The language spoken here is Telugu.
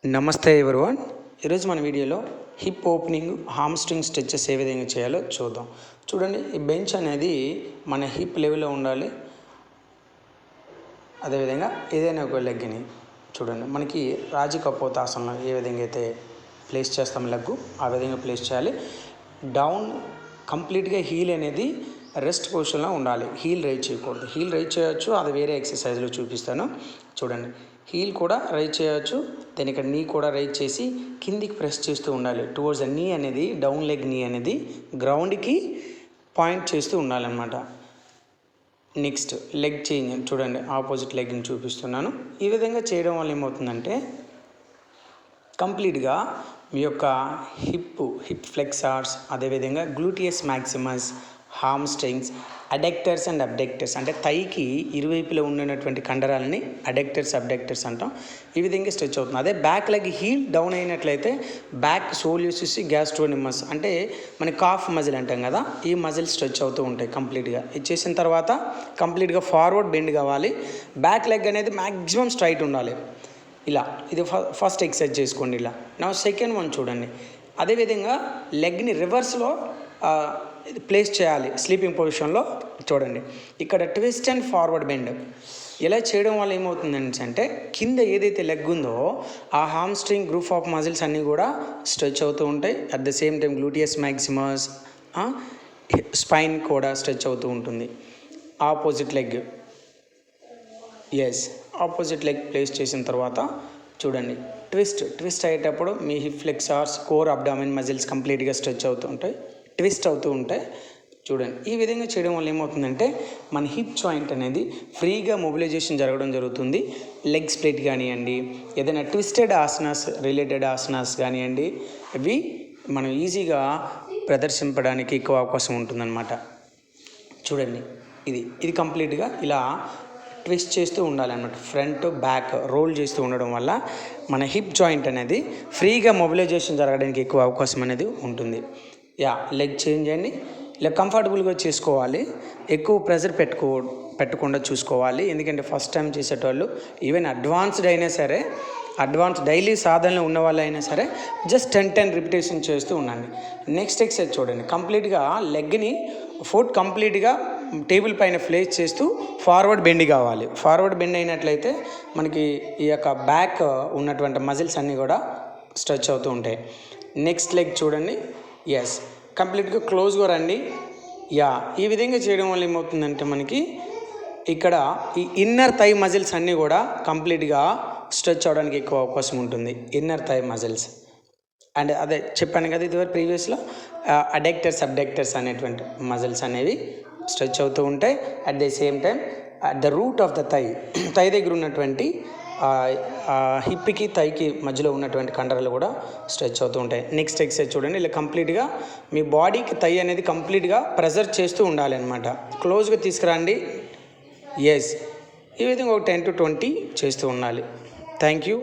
నమస్తే ఎవరివన్. ఈరోజు మన వీడియోలో హిప్ ఓపెనింగ్, హామ్స్ట్రింగ్ స్ట్రెచెస్ ఏ విధంగా చేయాలో చూద్దాం. చూడండి, ఈ బెంచ్ అనేది మన హిప్ లెవెల్లో ఉండాలి. అదేవిధంగా ఏదైనా ఒక లెగ్ని చూడండి, మనకి రాజకపోతాసనంలో ఏ విధంగా అయితే ప్లేస్ చేస్తాం లెగ్గు, ఆ విధంగా ప్లేస్ చేయాలి. డౌన్ కంప్లీట్గా హీల్ అనేది రెస్ట్ పొజిషన్లో ఉండాలి. హీల్ రైజ్ చేయకూడదు. హీల్ రైజ్ చేయొచ్చు, అది వేరే ఎక్సర్సైజ్లో చూపిస్తాను. చూడండి, హీల్ కూడా రైజ్ చేయొచ్చు. దాని ఇక్కడ నీ కూడా రైజ్ చేసి కిందికి ప్రెస్ చేస్తూ ఉండాలి. టువర్డ్స్ ద నీ అనేది, డౌన్ లెగ్ నీ అనేది గ్రౌండ్కి పాయింట్ చేస్తూ ఉండాలన్నమాట. నెక్స్ట్ లెగ్ చేంజ్ చూడండి, ఆపోజిట్ లెగ్ని చూపిస్తున్నాను. ఈ విధంగా చేయడం వల్ల ఏమవుతుందంటే కంప్లీట్గా మీ యొక్క హిప్ ఫ్లెక్సార్స్, అదేవిధంగా గ్లూటియస్ మ్యాక్సిమస్, హామ్స్ట్రింగ్స్, అడెక్టర్స్ అండ్ అబ్డెక్టర్స్ అంటే థైకి ఇరువైపులో ఉన్నటువంటి కండరాలని అడెక్టర్స్, అబ్డెక్టర్స్ అంటాం. ఈ విధంగా స్ట్రెచ్ అవుతుంది. అదే బ్యాక్ లెగ్ హీల్ డౌన్ అయినట్లయితే బ్యాక్ సోలియోసిస్, గ్యాస్ట్రోనిమస్ అంటే మన కాఫ్ మజిల్ అంటాం కదా, ఈ మజిల్ స్ట్రెచ్ అవుతూ ఉంటాయి కంప్లీట్గా. ఇది చేసిన తర్వాత కంప్లీట్గా ఫార్వర్డ్ బెండ్ కావాలి. బ్యాక్ లెగ్ అనేది మ్యాక్సిమం స్ట్రైట్ ఉండాలి. ఇలా ఇది ఫస్ట్ ఎక్సర్సైజ్ చేసుకోండి. ఇలా నా సెకండ్ వన్ చూడండి, అదేవిధంగా లెగ్ని రివర్స్లో ప్లేస్ చేయాలి. స్లీపింగ్ పొజిషన్లో చూడండి, ఇక్కడ ట్విస్ట్ అండ్ ఫార్వర్డ్ బెండ్. ఇలా చేయడం వల్ల ఏమవుతుందంటే కింద ఏదైతే లెగ్ ఉందో ఆ హామ్స్ట్రింగ్, గ్రూప్ ఆఫ్ మజిల్స్ అన్నీ కూడా స్ట్రెచ్ అవుతూ ఉంటాయి. At the same time gluteus Maximus, spine కూడా స్ట్రెచ్ అవుతూ ఉంటుంది. Opposite leg, opposite leg place చేసిన తర్వాత చూడండి, ట్విస్ట్ అయ్యేటప్పుడు మీ హిప్ ఫ్లెక్సార్స్, కోర్, అబ్డామిన్ మజిల్స్ కంప్లీట్గా స్ట్రెచ్ అవుతూ ఉంటాయి, ట్విస్ట్ అవుతూ ఉంటాయి. చూడండి, ఈ విధంగా చేయడం వల్ల ఏమవుతుందంటే మన హిప్ జాయింట్ అనేది ఫ్రీగా మొబిలైజేషన్ జరగడం జరుగుతుంది. లెగ్ స్ప్లిట్ కానివ్వండి, ఏదైనా ట్విస్టెడ్ ఆసనాస్, రిలేటెడ్ ఆసనాస్ కానివ్వండి, ఇవి మనం ఈజీగా ప్రదర్శింపడానికి ఎక్కువ అవకాశం ఉంటుందన్నమాట. చూడండి, ఇది కంప్లీట్గా ఇలా ట్విస్ట్ చేస్తూ ఉండాలన్నమాట. ఫ్రంట్ బ్యాక్ రోల్ చేస్తూ ఉండడం వల్ల మన హిప్ జాయింట్ అనేది ఫ్రీగా మొబిలైజేషన్ జరగడానికి ఎక్కువ అవకాశం అనేది ఉంటుంది. లెగ్ చేంజ్ చేయండి. ఇలా కంఫర్టబుల్గా చేసుకోవాలి. ఎక్కువ ప్రెజర్ పెట్టకుండా చూసుకోవాలి. ఎందుకంటే ఫస్ట్ టైం చేసేటోళ్ళు, ఈవెన్ అడ్వాన్స్డ్ అయినా సరే, అడ్వాన్స్ డైలీ సాధనలో ఉన్న వాళ్ళు అయినా సరే జస్ట్ 10 రిపిటేషన్ చేస్తూ ఉండండి. నెక్స్ట్ ఎక్సర్సైజ్ చూడండి, కంప్లీట్గా లెగ్ని ఫుట్ కంప్లీట్గా టేబుల్ పైన ప్లేస్ చేస్తూ ఫార్వర్డ్ బెండ్ కావాలి. ఫార్వర్డ్ బెండ్ అయినట్లయితే మనకి ఈ యొక్క బ్యాక్ ఉన్నటువంటి మజిల్స్ అన్నీ కూడా స్ట్రెచ్ అవుతూ ఉంటాయి. నెక్స్ట్ లెగ్ చూడండి, కంప్లీట్గా క్లోజ్గా రండి. ఈ విధంగా చేయడం వల్ల ఏమవుతుందంటే మనకి ఇక్కడ ఈ ఇన్నర్ థై మజిల్స్ అన్నీ కూడా కంప్లీట్గా స్ట్రెచ్ అవడానికి ఎక్కువ అవకాశం ఉంటుంది. ఇన్నర్ థై మజిల్స్ అండ్ అదే చెప్పాను కదా ఇదివరకు ప్రీవియస్లో, అడెక్టర్స్, అబ్డెక్టర్స్ అనేటువంటి మజిల్స్ అనేవి స్ట్రెచ్ అవుతూ ఉంటాయి. At the same time at the root of the thigh దగ్గర ఉన్నటువంటి హిప్కి, థైకి మధ్యలో ఉన్నటువంటి కండరాలు కూడా స్ట్రెచ్ అవుతూ ఉంటాయి. నెక్స్ట్ ఎక్సర్సైజ్ చూడండి, ఇలా కంప్లీట్గా మీ బాడీకి థై అనేది కంప్లీట్గా ప్రెజర్ చేస్తూ ఉండాలి అనమాట. క్లోజ్గా తీసుకురండి. ఈ విధంగా ఒక 10 to 20 చేస్తూ ఉండాలి. Thank you.